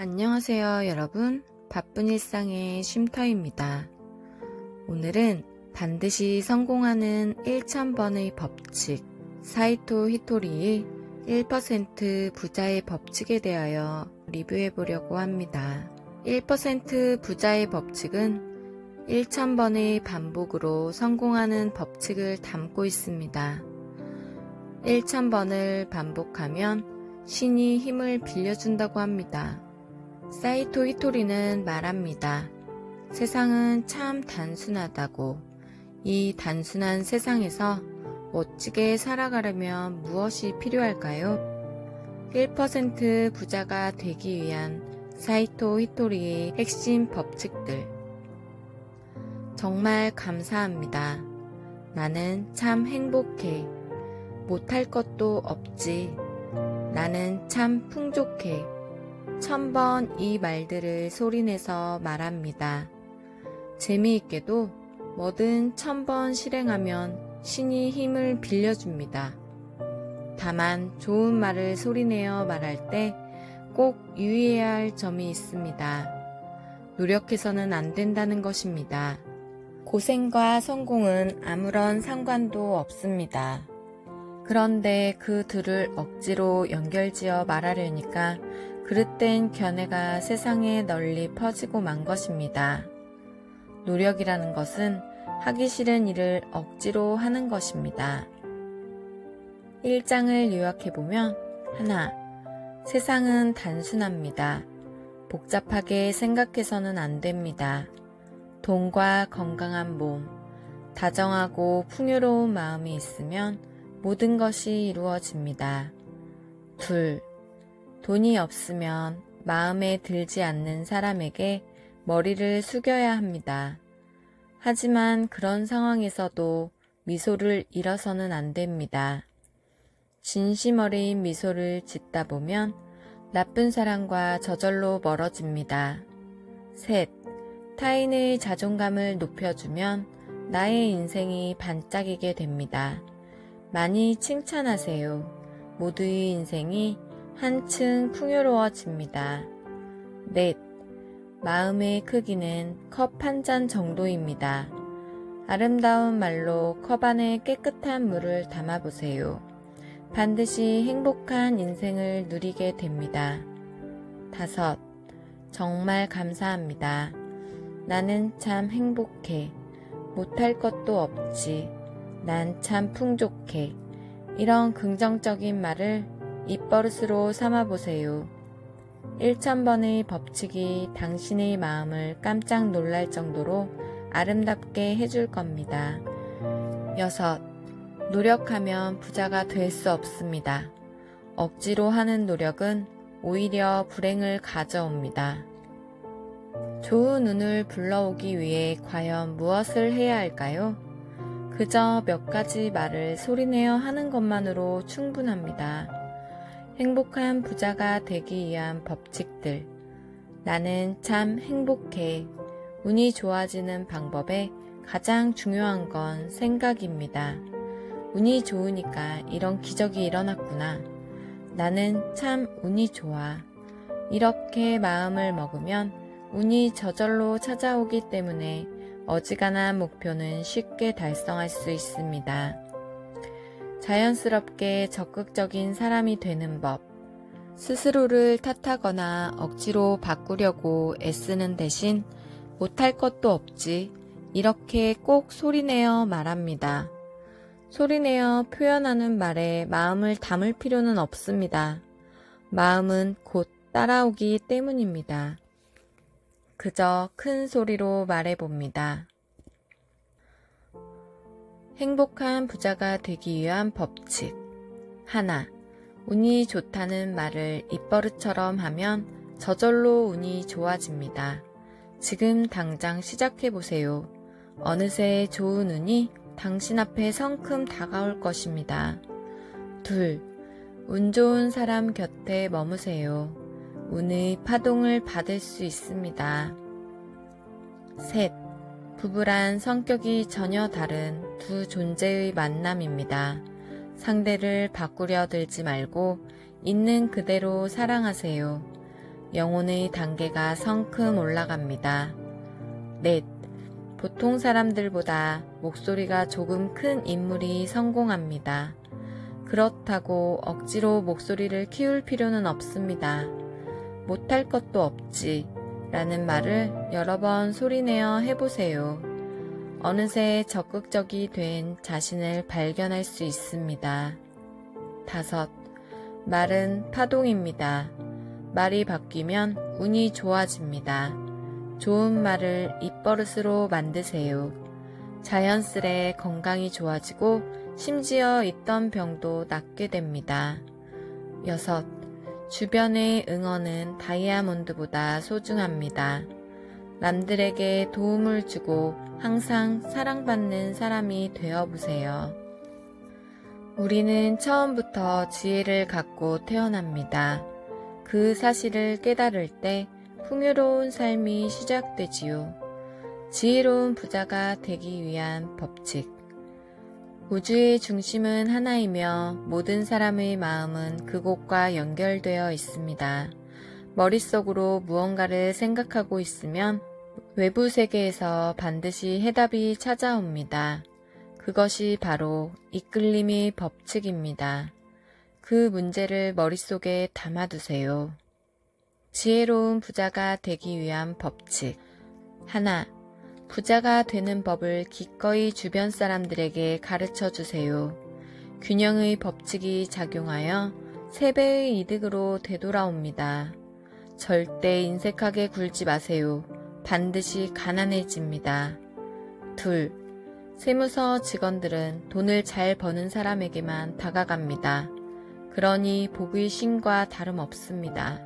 안녕하세요, 여러분. 바쁜 일상의 쉼터입니다. 오늘은 반드시 성공하는 1000번의 법칙, 사이토 히토리의 1% 부자의 법칙에 대하여 리뷰해 보려고 합니다. 1% 부자의 법칙은 1000번의 반복으로 성공하는 법칙을 담고 있습니다. 1000번을 반복하면 신이 힘을 빌려준다고 합니다. 사이토 히토리는 말합니다. 세상은 참 단순하다고. 이 단순한 세상에서 멋지게 살아가려면 무엇이 필요할까요? 1% 부자가 되기 위한 사이토 히토리의 핵심 법칙들. 정말 감사합니다. 나는 참 행복해. 못할 것도 없지. 나는 참 풍족해. 1000번 이 말들을 소리내서 말합니다. 재미있게도 뭐든 1000번 실행하면 신이 힘을 빌려줍니다. 다만 좋은 말을 소리내어 말할 때 꼭 유의해야 할 점이 있습니다. 노력해서는 안 된다는 것입니다. 고생과 성공은 아무런 상관도 없습니다. 그런데 그 둘을 억지로 연결지어 말하려니까 그릇된 견해가 세상에 널리 퍼지고 만 것입니다. 노력이라는 것은 하기 싫은 일을 억지로 하는 것입니다. 1장을 요약해보면 하나, 세상은 단순합니다. 복잡하게 생각해서는 안 됩니다. 돈과 건강한 몸, 다정하고 풍요로운 마음이 있으면 모든 것이 이루어집니다. 둘, 돈이 없으면 마음에 들지 않는 사람에게 머리를 숙여야 합니다. 하지만 그런 상황에서도 미소를 잃어서는 안 됩니다. 진심 어린 미소를 짓다 보면 나쁜 사람과 저절로 멀어집니다. 셋, 타인의 자존감을 높여주면 나의 인생이 반짝이게 됩니다. 많이 칭찬하세요. 모두의 인생이 한층 풍요로워집니다. 넷, 마음의 크기는 컵 한 잔 정도입니다. 아름다운 말로 컵 안에 깨끗한 물을 담아보세요. 반드시 행복한 인생을 누리게 됩니다. 다섯, 정말 감사합니다. 나는 참 행복해. 못할 것도 없지. 난 참 풍족해. 이런 긍정적인 말을 입버릇으로 삼아보세요. 1000번의 법칙이 당신의 마음을 깜짝 놀랄 정도로 아름답게 해줄 겁니다. 여섯, 노력하면 부자가 될 수 없습니다. 억지로 하는 노력은 오히려 불행을 가져옵니다. 좋은 운을 불러오기 위해 과연 무엇을 해야 할까요? 그저 몇 가지 말을 소리내어 하는 것만으로 충분합니다. 행복한 부자가 되기 위한 법칙들. 나는 참 행복해. 운이 좋아지는 방법에 가장 중요한 건 생각입니다. 운이 좋으니까 이런 기적이 일어났구나. 나는 참 운이 좋아. 이렇게 마음을 먹으면 운이 저절로 찾아오기 때문에 어지간한 목표는 쉽게 달성할 수 있습니다. 자연스럽게 적극적인 사람이 되는 법. 스스로를 탓하거나 억지로 바꾸려고 애쓰는 대신 못할 것도 없지. 이렇게 꼭 소리내어 말합니다. 소리내어 표현하는 말에 마음을 담을 필요는 없습니다. 마음은 곧 따라오기 때문입니다. 그저 큰 소리로 말해봅니다. 행복한 부자가 되기 위한 법칙. 하나, 운이 좋다는 말을 입버릇처럼 하면 저절로 운이 좋아집니다. 지금 당장 시작해보세요. 어느새 좋은 운이 당신 앞에 성큼 다가올 것입니다. 둘, 운 좋은 사람 곁에 머무세요. 운의 파동을 받을 수 있습니다. 셋, 부부란 성격이 전혀 다른 두 존재의 만남입니다. 상대를 바꾸려 들지 말고 있는 그대로 사랑하세요. 영혼의 단계가 성큼 올라갑니다. 넷. 보통 사람들보다 목소리가 조금 큰 인물이 성공합니다. 그렇다고 억지로 목소리를 키울 필요는 없습니다. 못할 것도 없지 라는 말을 여러 번 소리내어 해보세요. 어느새 적극적이 된 자신을 발견할 수 있습니다. 5. 말은 파동입니다. 말이 바뀌면 운이 좋아집니다. 좋은 말을 입버릇으로 만드세요. 자연스레 건강이 좋아지고 심지어 있던 병도 낫게 됩니다. 6. 주변의 응원은 다이아몬드보다 소중합니다. 남들에게 도움을 주고 항상 사랑받는 사람이 되어보세요. 우리는 처음부터 지혜를 갖고 태어납니다. 그 사실을 깨달을 때 풍요로운 삶이 시작되지요. 지혜로운 부자가 되기 위한 법칙. 우주의 중심은 하나이며 모든 사람의 마음은 그곳과 연결되어 있습니다. 머릿속으로 무언가를 생각하고 있으면 외부 세계에서 반드시 해답이 찾아옵니다. 그것이 바로 이끌림의 법칙입니다. 그 문제를 머릿속에 담아두세요. 지혜로운 부자가 되기 위한 법칙. 하나, 부자가 되는 법을 기꺼이 주변 사람들에게 가르쳐 주세요. 균형의 법칙이 작용하여 3배의 이득으로 되돌아옵니다. 절대 인색하게 굴지 마세요. 반드시 가난해집니다. 2. 세무서 직원들은 돈을 잘 버는 사람에게만 다가갑니다. 그러니 복의 신과 다름없습니다.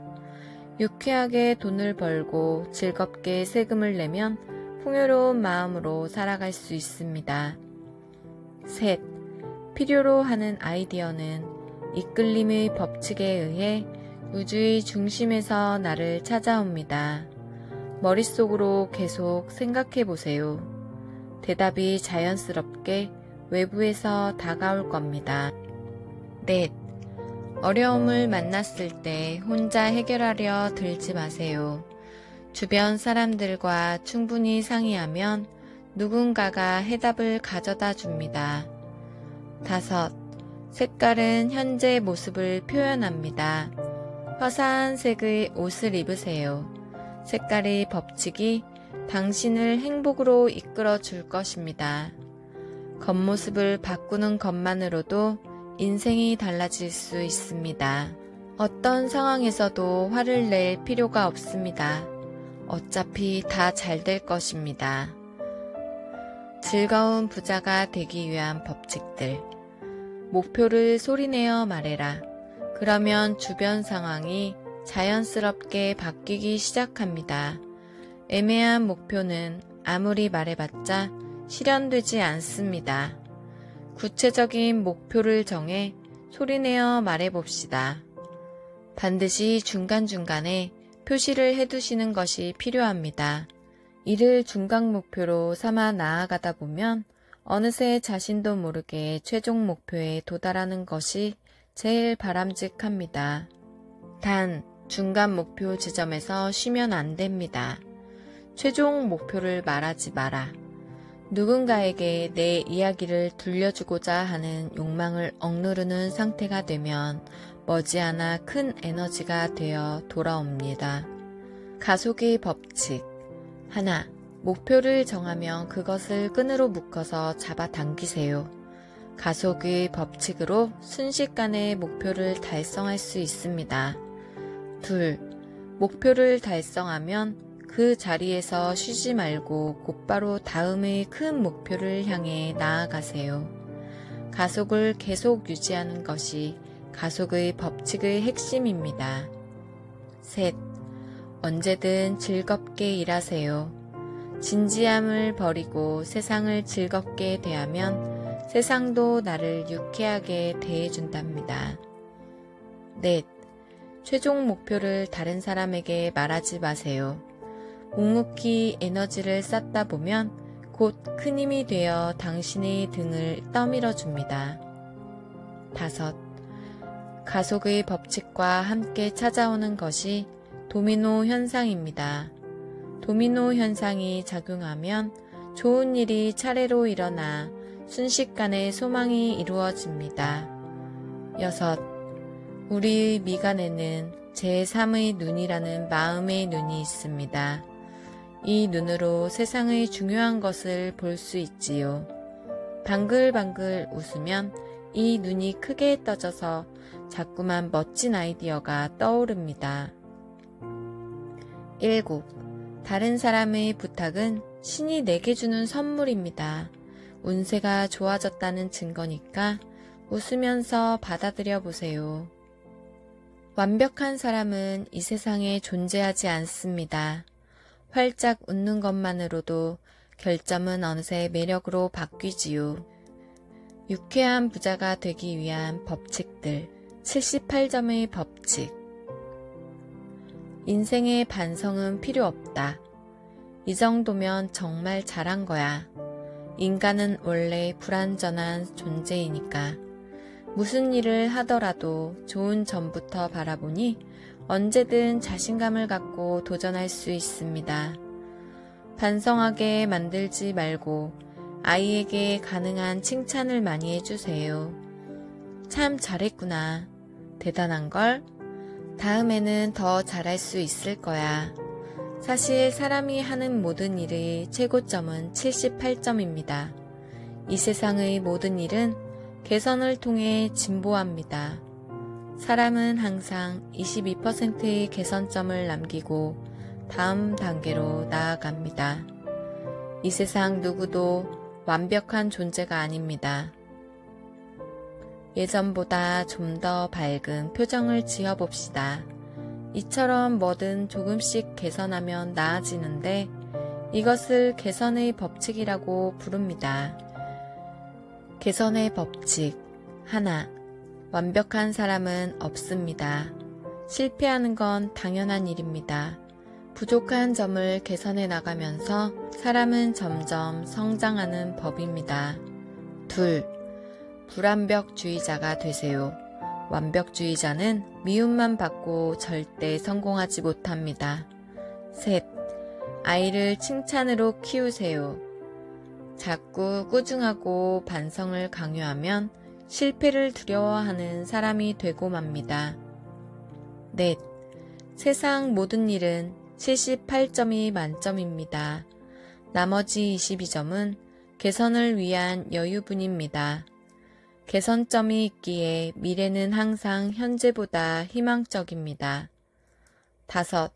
유쾌하게 돈을 벌고 즐겁게 세금을 내면 풍요로운 마음으로 살아갈 수 있습니다. 셋. 필요로 하는 아이디어는 이끌림의 법칙에 의해 우주의 중심에서 나를 찾아옵니다. 머릿속으로 계속 생각해 보세요. 대답이 자연스럽게 외부에서 다가올 겁니다. 넷. 어려움을 만났을 때 혼자 해결하려 들지 마세요. 주변 사람들과 충분히 상의하면 누군가가 해답을 가져다 줍니다. 5. 색깔은 현재 모습을 표현합니다. 화사한 색의 옷을 입으세요. 색깔의 법칙이 당신을 행복으로 이끌어 줄 것입니다. 겉모습을 바꾸는 것만으로도 인생이 달라질 수 있습니다. 어떤 상황에서도 화를 낼 필요가 없습니다. 어차피 다 잘 될 것입니다. 즐거운 부자가 되기 위한 법칙들. 목표를 소리내어 말해라. 그러면 주변 상황이 자연스럽게 바뀌기 시작합니다. 애매한 목표는 아무리 말해봤자 실현되지 않습니다. 구체적인 목표를 정해 소리내어 말해봅시다. 반드시 중간중간에 표시를 해두시는 것이 필요합니다. 이를 중간 목표로 삼아 나아가다 보면 어느새 자신도 모르게 최종 목표에 도달하는 것이 제일 바람직합니다. 단, 중간 목표 지점에서 쉬면 안 됩니다. 최종 목표를 말하지 마라. 누군가에게 내 이야기를 들려주고자 하는 욕망을 억누르는 상태가 되면 머지않아 큰 에너지가 되어 돌아옵니다. 가속의 법칙. 하나, 목표를 정하면 그것을 끈으로 묶어서 잡아당기세요. 가속의 법칙으로 순식간에 목표를 달성할 수 있습니다. 2. 목표를 달성하면 그 자리에서 쉬지 말고 곧바로 다음의 큰 목표를 향해 나아가세요. 가속을 계속 유지하는 것이 가속의 법칙의 핵심입니다. 셋. 언제든 즐겁게 일하세요. 진지함을 버리고 세상을 즐겁게 대하면 세상도 나를 유쾌하게 대해준답니다. 넷. 최종 목표를 다른 사람에게 말하지 마세요. 묵묵히 에너지를 쌓다 보면 곧 큰 힘이 되어 당신의 등을 떠밀어 줍니다. 5. 가속의 법칙과 함께 찾아오는 것이 도미노 현상입니다. 도미노 현상이 작용하면 좋은 일이 차례로 일어나 순식간에 소망이 이루어집니다. 6. 우리 미간에는 제3의 눈이라는 마음의 눈이 있습니다. 이 눈으로 세상의 중요한 것을 볼 수 있지요. 방글방글 웃으면 이 눈이 크게 떠져서 자꾸만 멋진 아이디어가 떠오릅니다. 7. 다른 사람의 부탁은 신이 내게 주는 선물입니다. 운세가 좋아졌다는 증거니까 웃으면서 받아들여 보세요. 완벽한 사람은 이 세상에 존재하지 않습니다. 활짝 웃는 것만으로도 결점은 어느새 매력으로 바뀌지요. 유쾌한 부자가 되기 위한 법칙들 78점의 법칙. 인생의 반성은 필요 없다. 이 정도면 정말 잘한 거야. 인간은 원래 불완전한 존재이니까. 무슨 일을 하더라도 좋은 점부터 바라보니 언제든 자신감을 갖고 도전할 수 있습니다. 반성하게 만들지 말고 아이에게 가능한 칭찬을 많이 해주세요. 참 잘했구나. 대단한 걸? 다음에는 더 잘할 수 있을 거야. 사실 사람이 하는 모든 일의 최고점은 78점입니다. 이 세상의 모든 일은 개선을 통해 진보합니다. 사람은 항상 22%의 개선점을 남기고 다음 단계로 나아갑니다. 이 세상 누구도 완벽한 존재가 아닙니다. 예전보다 좀 더 밝은 표정을 지어봅시다. 이처럼 뭐든 조금씩 개선하면 나아지는데 이것을 개선의 법칙이라고 부릅니다. 개선의 법칙 하나. 완벽한 사람은 없습니다. 실패하는 건 당연한 일입니다. 부족한 점을 개선해 나가면서 사람은 점점 성장하는 법입니다. 2. 불완벽주의자가 되세요. 완벽주의자는 미움만 받고 절대 성공하지 못합니다. 3. 아이를 칭찬으로 키우세요. 자꾸 꾸중하고 반성을 강요하면 실패를 두려워하는 사람이 되고 맙니다. 4. 세상 모든 일은 78점이 만점입니다. 나머지 22점은 개선을 위한 여유분입니다. 개선점이 있기에 미래는 항상 현재보다 희망적입니다. 5.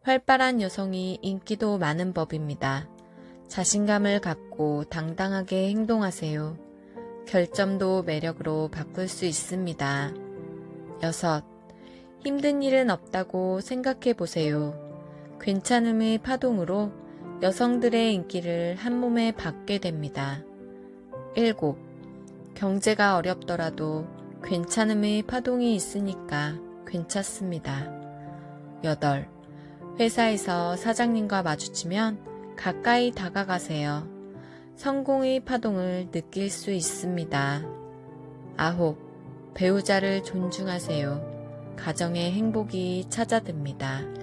활발한 여성이 인기도 많은 법입니다. 자신감을 갖고 당당하게 행동하세요. 결점도 매력으로 바꿀 수 있습니다. 6. 힘든 일은 없다고 생각해 보세요. 괜찮음의 파동으로 여성들의 인기를 한몸에 받게 됩니다. 7. 경제가 어렵더라도 괜찮음의 파동이 있으니까 괜찮습니다. 8. 회사에서 사장님과 마주치면 가까이 다가가세요. 성공의 파동을 느낄 수 있습니다. 9. 배우자를 존중하세요. 가정의 행복이 찾아듭니다.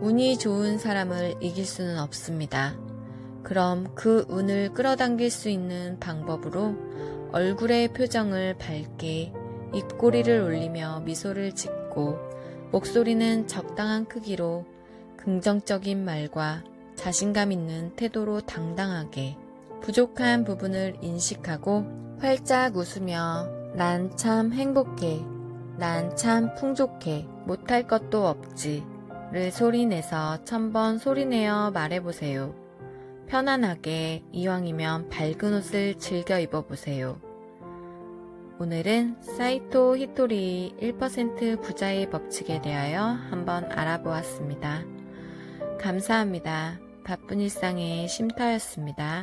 운이 좋은 사람을 이길 수는 없습니다. 그럼 그 운을 끌어당길 수 있는 방법으로 얼굴의 표정을 밝게 입꼬리를 올리며 미소를 짓고 목소리는 적당한 크기로 긍정적인 말과 자신감 있는 태도로 당당하게 부족한 부분을 인식하고 활짝 웃으며 난 참 행복해, 난 참 풍족해, 못할 것도 없지 를 소리내서 1000번 소리내어 말해보세요. 편안하게 이왕이면 밝은 옷을 즐겨 입어보세요. 오늘은 사이토 히토리 1% 부자의 법칙에 대하여 한번 알아보았습니다. 감사합니다. 바쁜 일상의 쉼터였습니다.